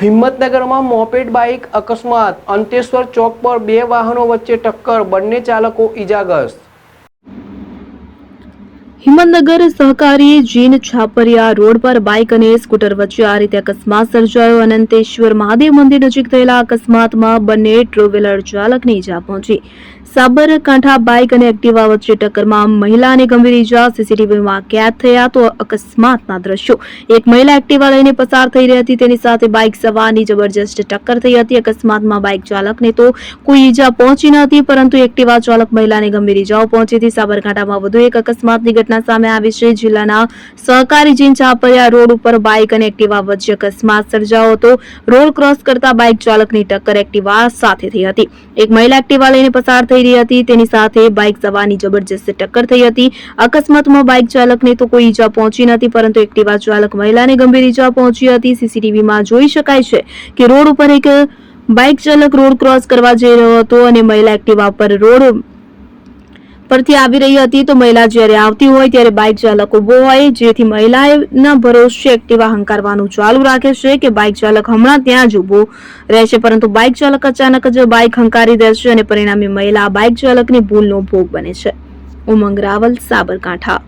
હિંમતનગરમાં moped bike અકસ્માત, અંતેશ્વર ચોક પર બે વાહનો વચ્ચે ટક્કર, બંને ચાલકો ઇજાગ્રસ્ત। હિંમતનગર સહકારી જીન છાપરિયા રોડ પર બાઇક અને સ્કૂટર વચ્ચે આ રીતે અકસ્માત સર્જાયો। અનંતેશ્વર મહાદેવ મંદિર નજીક થયેલા અકસ્માતમાં બંને ટુ વ્હીલર ચાલકને ઇજા પહોંચી। સાબરકાંઠા બાઇક અને એક્ટિવા વચ્ચે ટક્કરમાં મહિલાને ગંભીર ઇજા, સીસીટીવીમાં કેદ થયા તો અકસ્માતના દ્રશ્યો। એક મહિલા એક્ટિવા લઈને પસાર થઈ રહી હતી, તેની સાથે બાઇક સવારની જબરજસ્ત ટક્કર થઈ હતી। અકસ્માતમાં બાઇક ચાલકને તો કોઈ ઇજા પહોંચી ન હતી, પરંતુ એક્ટિવા ચાલક મહિલાને ગંભીર ઇજાઓ પહોંચી હતી। સાબરકાંઠામાં વધુ એક અકસ્માતની ઘટના સામે આવી છે। જિલ્લાના સહકારી જીન છાપરિયા રોડ ઉપર બાઇક અને એક્ટિવા વચ્ચે અકસ્માત સર્જાયો હતો। રોડ ક્રોસ કરતા બાઇક ચાલકની ટક્કર એક્ટિવા સાથે થઈ હતી। એક મહિલા એક્ટિવા લઈને પસાર થઈ રહી હતી, તેની સાથે બાઇક સવારની જબરજસ્ત ટક્કર થઈ હતી। અકસ્માતમાં બાઇક ચાલકને તો કોઈ ઇજા પહોંચી નથી, પરંતુ એક્ટિવા ચાલક મહિલાને ગંભીર ઇજા પહોંચી હતી। સીસીટીવીમાં જોઈ શકાય છે કે રોડ ઉપર એક બાઇક ચાલક રોડ ક્રોસ કરવા જઈ રહ્યો હતો અને મહિલા એક્ટિવા પર રોડ પરથી આવી રહી હતી, તો મહિલા જ્યારે આવતી હોય ત્યારે બાઇક ચાલક ઉભો હોય, જેથી મહિલાના ભરોસે એક્ટિવા હંકારવાનું ચાલુ રાખે છે કે બાઇક ચાલક હમણાં ત્યાં જ ઉભો રહેશે, પરંતુ બાઇક ચાલક અચાનક જ બાઇક હંકારી દેશે અને પરિણામે મહિલા બાઇક ચાલકની ભૂલનો ભોગ બને છે। ઉમંગ રાવલ, સાબરકાંઠા।